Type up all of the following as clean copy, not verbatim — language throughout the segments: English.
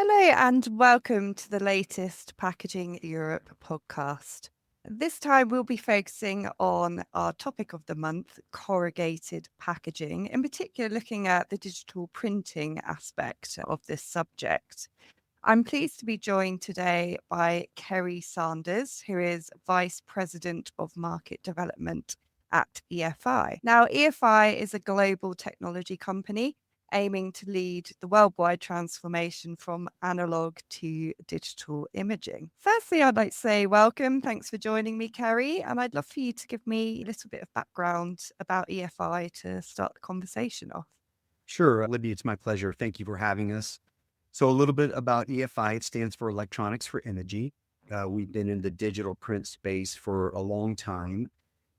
Hello and welcome to the latest Packaging Europe podcast. This time we'll be focusing on our topic of the month, corrugated packaging, in particular looking at the digital printing aspect of this subject. I'm pleased to be joined today by Kerry Sanders, who is Vice President of Market Development at EFI. Now, EFI is a global technology company aiming to lead the worldwide transformation from analog to digital imaging. Firstly, I'd like to say welcome. Thanks for joining me, Kerry. And I'd love for you to give me a little bit of background about EFI to start the conversation off. Sure, Libby, it's my pleasure. Thank you for having us. So a little bit about EFI. It stands for Electronics for Energy. We've been in the digital print space for a long time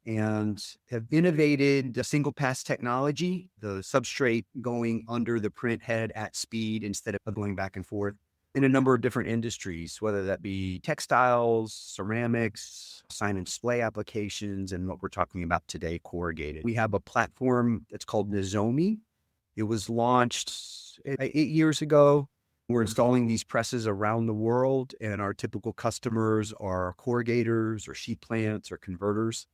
and have innovated a single pass technology, the substrate going under the print head at speed instead of going back and forth in a number of different industries, whether that be textiles, ceramics, sign and display applications, and what we're talking about today, corrugated. We have a platform that's called Nozomi. It was launched 8 years ago. We're installing these presses around the world, and our typical customers are corrugators or sheet plants or converters.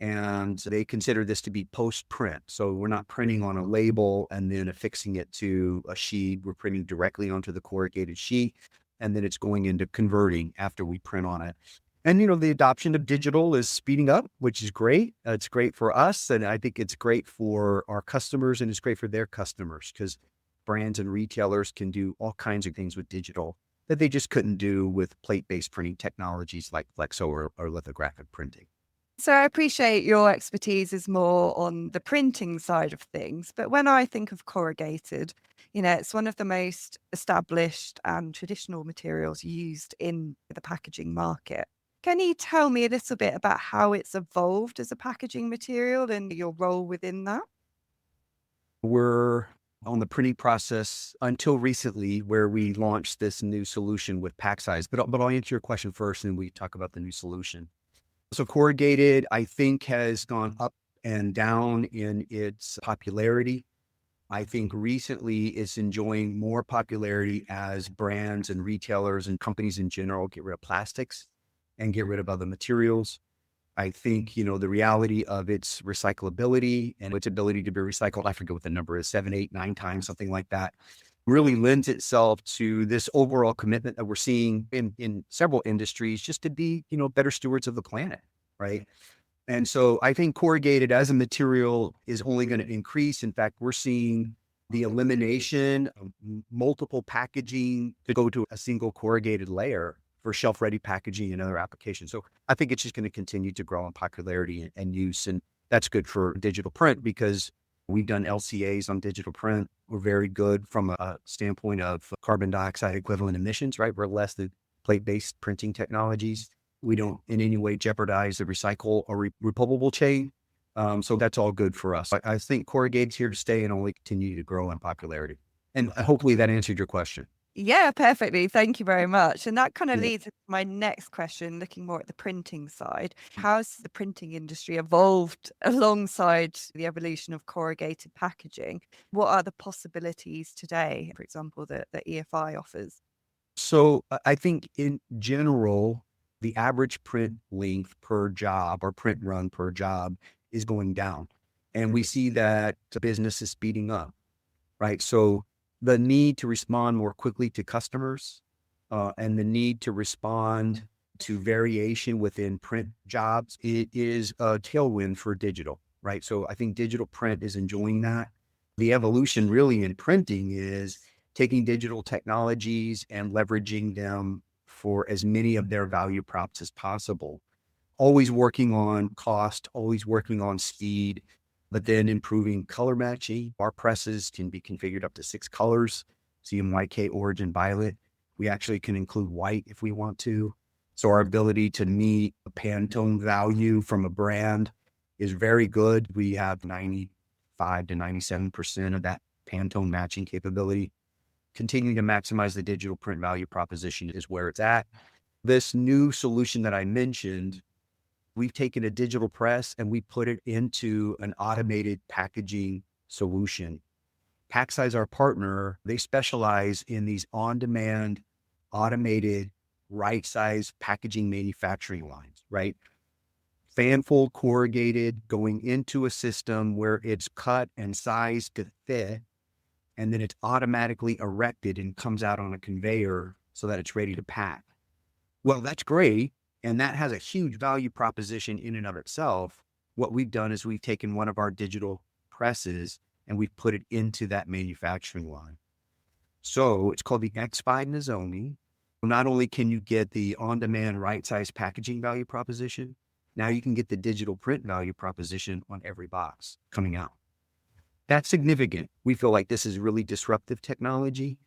And they consider this to be post-print. So we're not printing on a label and then affixing it to a sheet. We're printing directly onto the corrugated sheet, and then it's going into converting after we print on it. And, the adoption of digital is speeding up, which is great. It's great for us, and I think it's great for our customers, and it's great for their customers because brands and retailers can do all kinds of things with digital that they just couldn't do with plate-based printing technologies like flexo or lithographic printing. So I appreciate your expertise is more on the printing side of things. But when I think of corrugated, it's one of the most established and traditional materials used in the packaging market. Can you tell me a little bit about how it's evolved as a packaging material and your role within that? We're on the printing process until recently where we launched this new solution with pack size. But I'll answer your question first and we talk about the new solution. So corrugated, I think, has gone up and down in its popularity. I think recently it's enjoying more popularity as brands and retailers and companies in general get rid of plastics and get rid of other materials. I think, the reality of its recyclability and its ability to be recycled, I forget what the number is, 7, 8, 9 times, something like that, really lends itself to this overall commitment that we're seeing in several industries just to be, better stewards of the planet, right? And so I think corrugated as a material is only going to increase. In fact, we're seeing the elimination of multiple packaging to go to a single corrugated layer for shelf-ready packaging and other applications. So I think it's just going to continue to grow in popularity and use. And that's good for digital print because we've done LCAs on digital print. We're very good from a standpoint of carbon dioxide equivalent emissions, right? We're less than plate-based printing technologies. We don't in any way jeopardize the recycle or repurposable chain. So that's all good for us. I think corrugated's here to stay and only continue to grow in popularity. And hopefully that answered your question. Yeah, perfectly. Thank you very much. And that kind of Yeah. leads into my next question, looking more at the printing side. How's the printing industry evolved alongside the evolution of corrugated packaging? What are the possibilities today, for example, that EFI offers? So I think in general, the average print length per job or print run per job is going down. And we see that the business is speeding up, right? So the need to respond more quickly to customers and the need to respond to variation within print jobs, it is a tailwind for digital, right? So I think digital print is enjoying that. The evolution really in printing is taking digital technologies and leveraging them for as many of their value props as possible. Always working on cost, always working on speed, but then improving color matching. Our presses can be configured up to 6 colors, CMYK, orange, and violet. We actually can include white if we want to. So our ability to meet a Pantone value from a brand is very good. We have 95 to 97% of that Pantone matching capability. Continuing to maximize the digital print value proposition is where it's at. This new solution that I mentioned, we've taken a digital press and we put it into an automated packaging solution. PackSize, our partner, they specialize in these on-demand, automated, right-size packaging manufacturing lines, right? Fanfold corrugated going into a system where it's cut and sized to fit, and then it's automatically erected and comes out on a conveyor so that it's ready to pack. Well, that's great. And that has a huge value proposition in and of itself. What we've done is we've taken one of our digital presses and we've put it into that manufacturing line. So it's called the X5 Nozomi. Not only can you get the on-demand right-size packaging value proposition, now you can get the digital print value proposition on every box coming out. That's significant. We feel like this is really disruptive technology.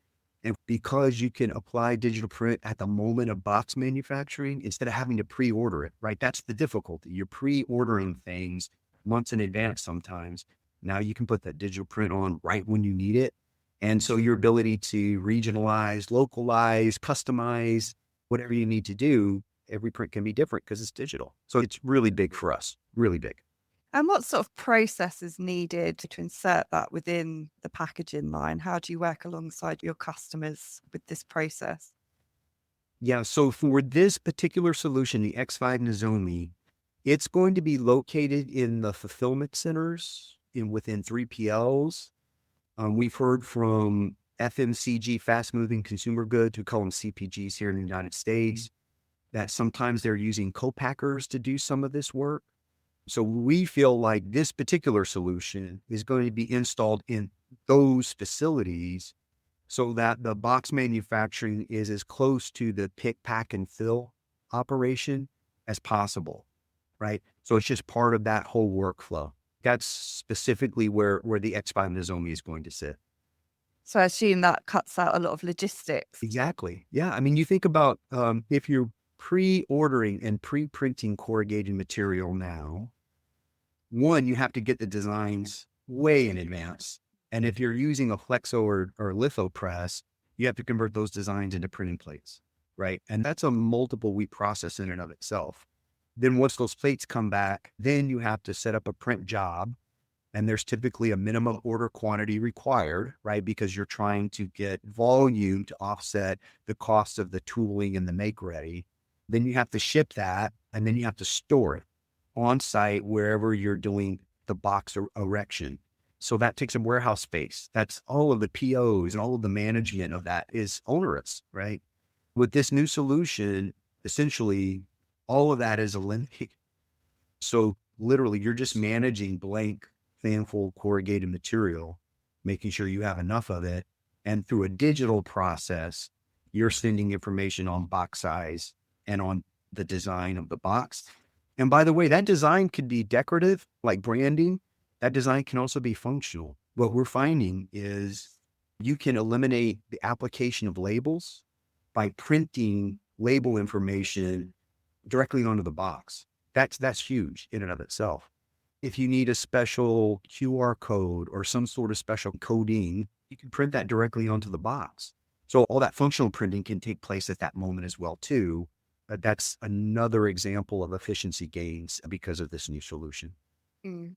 And because you can apply digital print at the moment of box manufacturing, instead of having to pre-order it, right? That's the difficulty. You're pre-ordering things months in advance sometimes. Now you can put that digital print on right when you need it. And so your ability to regionalize, localize, customize, whatever you need to do, every print can be different because it's digital. So it's really big for us, really big. And what sort of process is needed to insert that within the packaging line? How do you work alongside your customers with this process? Yeah, so for this particular solution, the X5 Nozomi, it's going to be located in the fulfillment centers within 3PLs. We've heard from FMCG, fast-moving consumer goods, we call them CPGs here in the United States, that sometimes they're using co-packers to do some of this work. So we feel like this particular solution is going to be installed in those facilities so that the box manufacturing is as close to the pick, pack, and fill operation as possible, right? So it's just part of that whole workflow. That's specifically where the X5 Nozomi is going to sit. So I assume that cuts out a lot of logistics. Exactly. Yeah. I mean, you think about if you're pre-ordering and pre-printing corrugated material now, one, you have to get the designs way in advance. And if you're using a flexo or litho press, you have to convert those designs into printing plates, right? And that's a multiple week process in and of itself. Then once those plates come back, then you have to set up a print job. And there's typically a minimum order quantity required, right? Because you're trying to get volume to offset the cost of the tooling and the make ready. Then you have to ship that, and then you have to store it on site wherever you're doing the box erection. So that takes up warehouse space. That's all of the POs and all of the management of that is onerous, right? With this new solution, essentially all of that is eliminated. So literally you're just managing blank fanfold corrugated material, making sure you have enough of it. And through a digital process, you're sending information on box size and on the design of the box. And by the way, that design could be decorative, like branding. That design can also be functional. What we're finding is you can eliminate the application of labels by printing label information directly onto the box. That's huge in and of itself. If you need a special QR code or some sort of special coding, you can print that directly onto the box. So all that functional printing can take place at that moment as well too. That's another example of efficiency gains because of this new solution. Mm.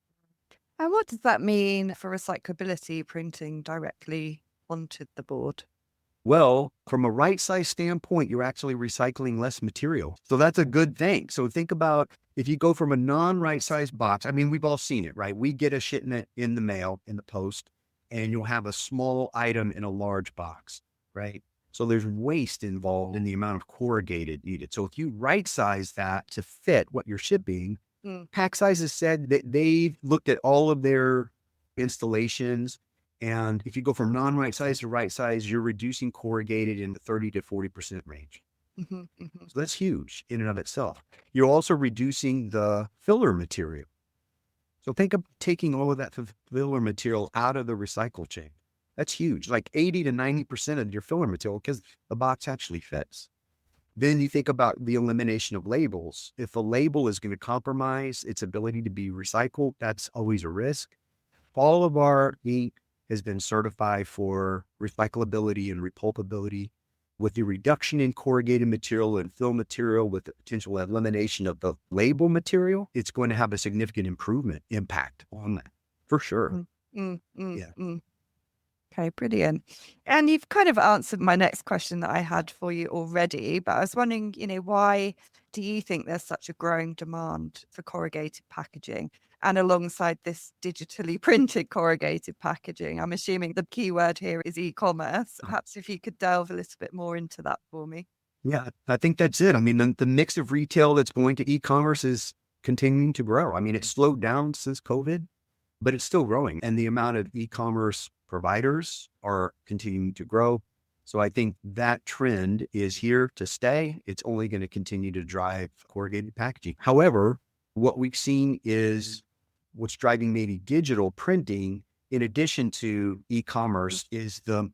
And what does that mean for recyclability printing directly onto the board? Well, from a right size standpoint, you're actually recycling less material. So that's a good thing. So think about if you go from a non-right size box, I mean, we've all seen it, right? We get a shipment in the mail, in the post, and you'll have a small item in a large box, right? So there's waste involved in the amount of corrugated needed. So if you right size that to fit what you're shipping, PackSize has said that they've looked at all of their installations. And if you go from non-right size to right size, you're reducing corrugated in the 30 to 40% range. So that's huge in and of itself. You're also reducing the filler material. So think of taking all of that filler material out of the recycle chain. That's huge, like 80 to 90% of your filler material because the box actually fits. Then you think about the elimination of labels. If a label is going to compromise its ability to be recycled, that's always a risk. All of our ink has been certified for recyclability and repulpability. With the reduction in corrugated material and fill material with the potential elimination of the label material, it's going to have a significant impact on that, for sure. Yeah. Okay, brilliant. And you've kind of answered my next question that I had for you already, but I was wondering, why do you think there's such a growing demand for corrugated packaging? And alongside this digitally printed corrugated packaging, I'm assuming the key word here is e-commerce. Perhaps if you could delve a little bit more into that for me. Yeah, I think that's it. I mean, the mix of retail that's going to e-commerce is continuing to grow. I mean, it's slowed down since COVID, but it's still growing. And the amount of e-commerce providers are continuing to grow. So I think that trend is here to stay. It's only going to continue to drive corrugated packaging. However, what we've seen is what's driving maybe digital printing in addition to e-commerce is the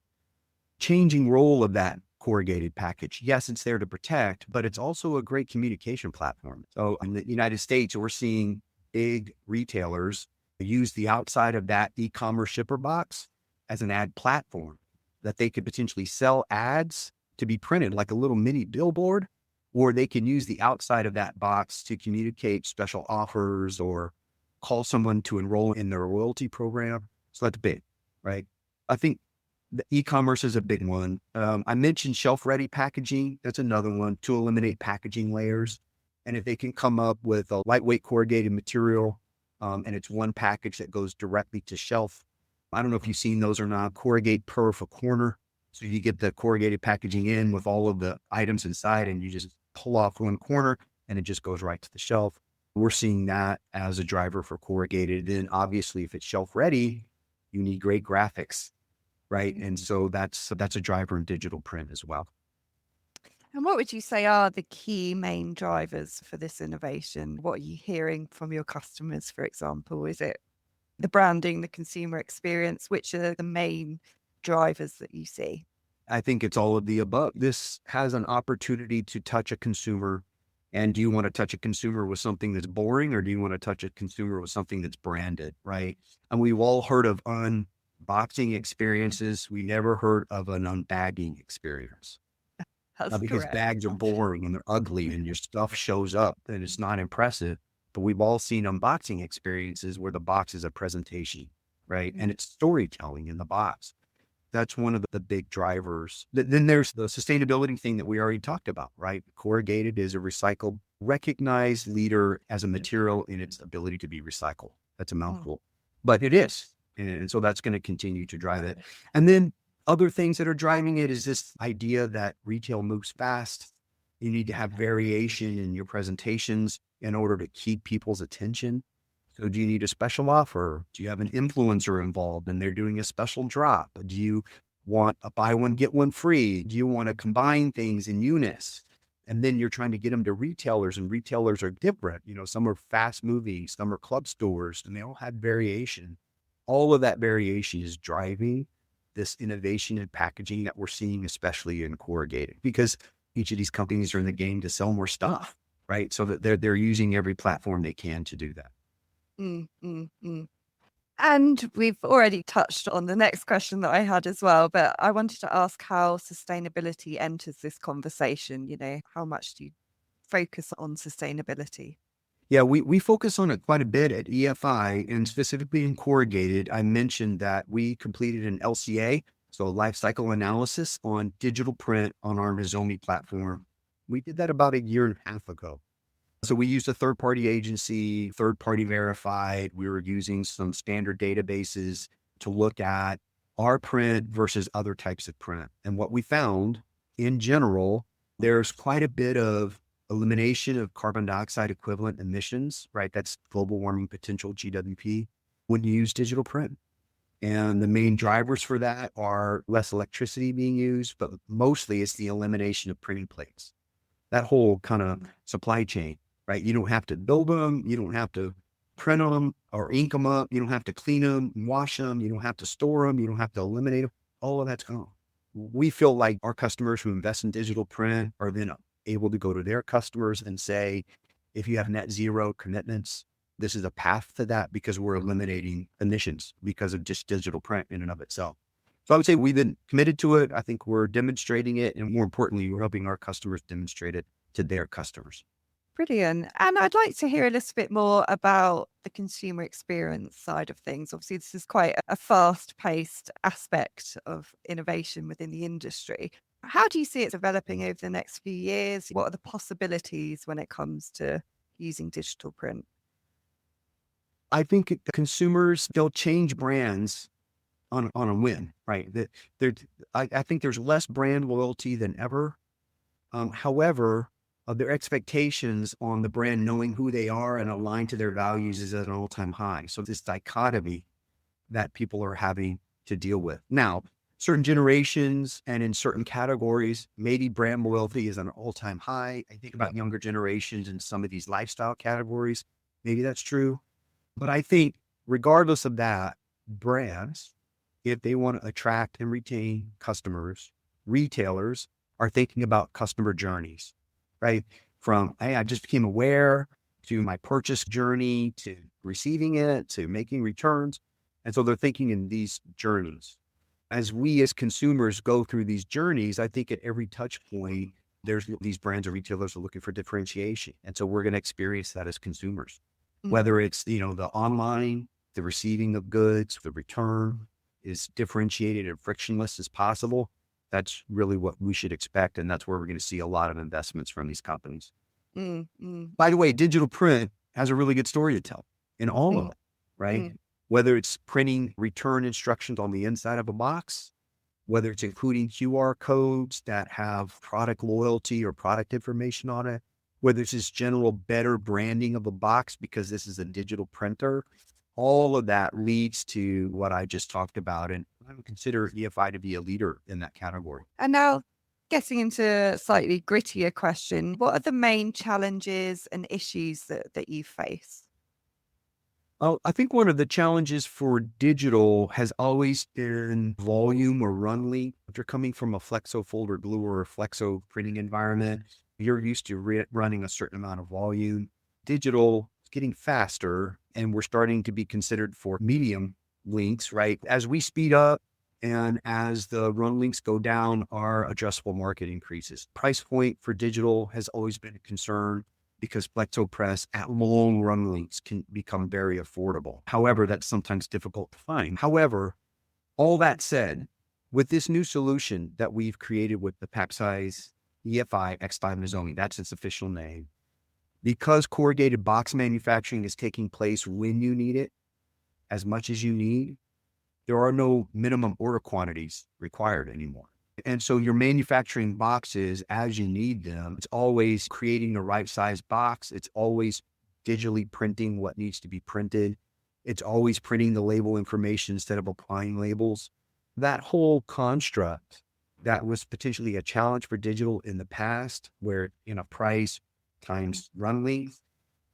changing role of that corrugated package. Yes, it's there to protect, but it's also a great communication platform. So in the United States, we're seeing big retailers use the outside of that e-commerce shipper box as an ad platform that they could potentially sell ads to be printed like a little mini billboard, or they can use the outside of that box to communicate special offers or call someone to enroll in their loyalty program. So that's big, right? I think the e-commerce is a big one. I mentioned shelf-ready packaging. That's another one to eliminate packaging layers. And if they can come up with a lightweight corrugated material, and it's one package that goes directly to shelf. I don't know if you've seen those or not. Corrugate perf a corner. So you get the corrugated packaging in with all of the items inside, and you just pull off one corner, and it just goes right to the shelf. We're seeing that as a driver for corrugated. Then obviously, if it's shelf-ready, you need great graphics. Right. And so that's a driver in digital print as well. And what would you say are the key main drivers for this innovation? What are you hearing from your customers, for example? Is it the branding, the consumer experience? Which are the main drivers that you see? I think it's all of the above. This has an opportunity to touch a consumer. And do you want to touch a consumer with something that's boring, or do you want to touch a consumer with something that's branded? Right. And we've all heard of unboxing experiences. We never heard of an unbagging experience. That's Because correct. bags are boring and they're ugly and your stuff shows up and it's not impressive. But we've all seen unboxing experiences where the box is a presentation, right? And it's storytelling in the box. That's one of the big drivers. Then there's the sustainability thing that we already talked about, right? Corrugated is a recycled, recognized leader as a material in its ability to be recycled. That's a mouthful, but it is. And so that's going to continue to drive it. And then other things that are driving it is this idea that retail moves fast. You need to have variation in your presentations in order to keep people's attention. So do you need a special offer? Do you have an influencer involved and they're doing a special drop? Do you want a buy one, get one free? Do you want to combine things in units? And then you're trying to get them to retailers, and retailers are different. Some are fast moving, some are club stores, and they all have variation. All of that variation is driving this innovation in packaging that we're seeing, especially in corrugated, because each of these companies are in the game to sell more stuff, right? So that they're using every platform they can to do that. And we've already touched on the next question that I had as well, but I wanted to ask how sustainability enters this conversation. How much do you focus on sustainability? Yeah, we focus on it quite a bit at EFI, and specifically in corrugated. I mentioned that we completed an LCA, so a life cycle analysis on digital print on our Nozomi platform. We did that about a year and a half ago. So we used a third-party agency, third-party verified. We were using some standard databases to look at our print versus other types of print. And what we found, in general, there's quite a bit of elimination of carbon dioxide equivalent emissions, right? That's global warming potential, GWP, when you use digital print. And the main drivers for that are less electricity being used, but mostly it's the elimination of printing plates. That whole kind of supply chain, right? You don't have to build them. You don't have to print them or ink them up. You don't have to clean them, wash them. You don't have to store them. You don't have to eliminate them. All of that's gone. We feel like our customers who invest in digital print are then able to go to their customers and say, if you have net zero commitments, this is a path to that, because we're eliminating emissions because of just digital print in and of itself. So I would say we've been committed to it. I think we're demonstrating it. And more importantly, we're helping our customers demonstrate it to their customers. Brilliant. And I'd like to hear a little bit more about the consumer experience side of things. Obviously, this is quite a fast-paced aspect of innovation within the industry. How do you see it developing over the next few years? What are the possibilities when it comes to using digital print? I think consumers, they'll change brands on a whim, right? I think there's less brand loyalty than ever. However, their expectations on the brand knowing who they are and aligned to their values is at an all-time high. So this dichotomy that people are having to deal with. Now, certain generations and in certain categories, maybe brand loyalty is an all-time high. I think about younger generations in some of these lifestyle categories. Maybe that's true. But I think regardless of that, brands, if they want to attract and retain customers, retailers are thinking about customer journeys, right? From, hey, I just became aware to my purchase journey to receiving it to making returns. And so they're thinking in these journeys. As we as consumers go through these journeys, I think at every touch point, there's these brands or retailers are looking for differentiation. And so we're going to experience that as consumers, whether it's, the online, the receiving of goods, the return is differentiated and frictionless as possible. That's really what we should expect. And that's where we're going to see a lot of investments from these companies. By the way, digital print has a really good story to tell in all of it, right? Whether it's printing return instructions on the inside of a box, whether it's including QR codes that have product loyalty or product information on it, whether it's just general better branding of a box because this is a digital printer, all of that leads to what I just talked about. And I would consider EFI to be a leader in that category. And now, getting into a slightly grittier question, what are the main challenges and issues that you face? Oh, I think one of the challenges for digital has always been volume or run length. If you're coming from a flexo folder glue or a flexo printing environment, you're used to running a certain amount of volume. Digital is getting faster, and we're starting to be considered for medium lengths, right? As we speed up and as the run lengths go down, our addressable market increases. Price point for digital has always been a concern, because flexo press at long run lengths can become very affordable. However, that's sometimes difficult to find. However, all that said, with this new solution that we've created with the pack size EFI X5 Nozomi, that's its official name, because corrugated box manufacturing is taking place when you need it, as much as you need, there are no minimum order quantities required anymore. And so you're manufacturing boxes as you need them. It's always creating the right size box. It's always digitally printing what needs to be printed. It's always printing the label information instead of applying labels. That whole construct that was potentially a challenge for digital in the past, where price times run length,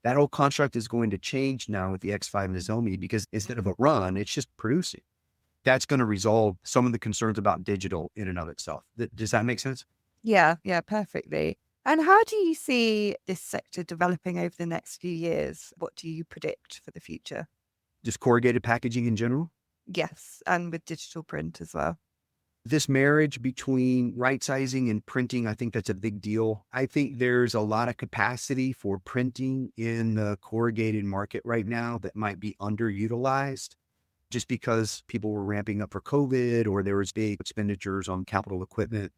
that whole construct is going to change now with the X5 Nozomi, because instead of a run, it's just producing. That's going to resolve some of the concerns about digital in and of itself. Does that make sense? Yeah, perfectly. And how do you see this sector developing over the next few years? What do you predict for the future? Just corrugated packaging in general? Yes, and with digital print as well. This marriage between right sizing and printing, I think that's a big deal. I think there's a lot of capacity for printing in the corrugated market right now that might be underutilized, just because people were ramping up for COVID or there was big expenditures on capital equipment.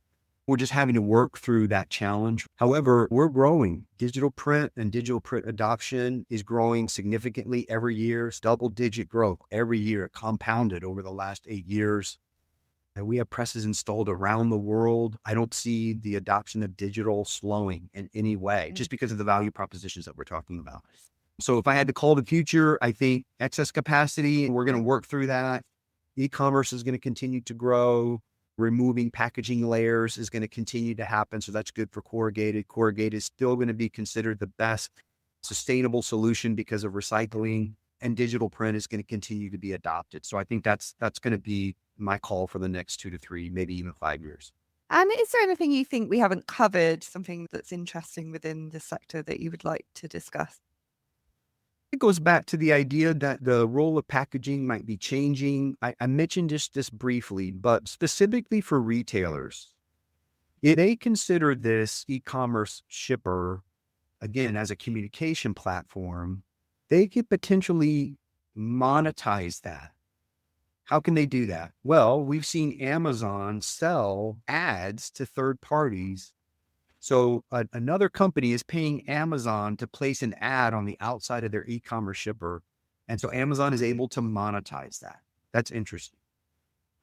We're just having to work through that challenge. However, we're growing. Digital print and digital print adoption is growing significantly every year. It's double-digit growth every year, compounded over the last 8 years. And we have presses installed around the world. I don't see the adoption of digital slowing in any way, just because of the value propositions that we're talking about. So if I had to call the future, I think excess capacity, and we're going to work through that. E-commerce is going to continue to grow. Removing packaging layers is going to continue to happen. So that's good for corrugated. Corrugated is still going to be considered the best sustainable solution because of recycling, and digital print is going to continue to be adopted. So I think that's going to be my call for the next 2 to 3, maybe even 5 years. And is there anything you think we haven't covered, something that's interesting within the sector that you would like to discuss? It goes back to the idea that the role of packaging might be changing. I mentioned this briefly, but specifically for retailers, if they consider this e-commerce shipper again, as a communication platform, they could potentially monetize that. How can they do that? Well, we've seen Amazon sell ads to third parties. So another company is paying Amazon to place an ad on the outside of their e-commerce shipper. And so Amazon is able to monetize that. That's interesting.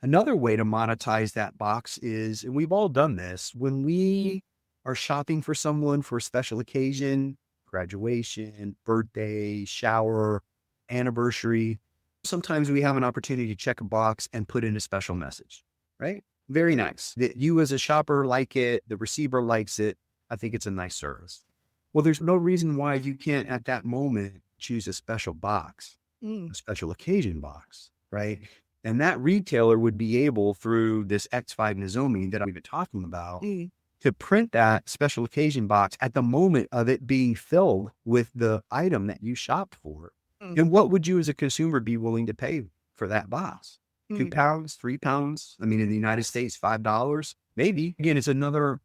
Another way to monetize that box is, and we've all done this, when we are shopping for someone for a special occasion, graduation, birthday, shower, anniversary, sometimes we have an opportunity to check a box and put in a special message, right? Very nice. That you as a shopper like it, the receiver likes it. I think it's a nice service. Well, there's no reason why you can't at that moment choose a special box, a special occasion box, right? And that retailer would be able, through this X5 Nozomi that we've been talking about, to print that special occasion box at the moment of it being filled with the item that you shopped for. And what would you as a consumer be willing to pay for that box? £2, £3? I mean, in the United States, $5, maybe. Again, it's another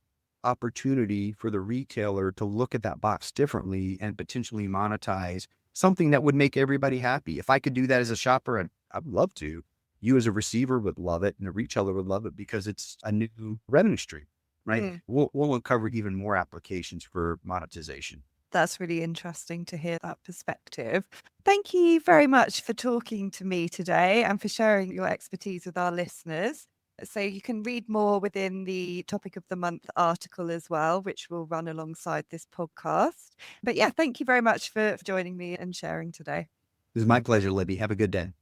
opportunity for the retailer to look at that box differently and potentially monetize something that would make everybody happy. If I could do that as a shopper, I'd love to. You as a receiver would love it, and a retailer would love it because it's a new revenue stream, right? We'll uncover even more applications for monetization. That's really interesting to hear that perspective. Thank you very much for talking to me today and for sharing your expertise with our listeners. So you can read more within the Topic of the Month article as well, which will run alongside this podcast. But yeah, thank you very much for joining me and sharing today. It was my pleasure, Libby. Have a good day.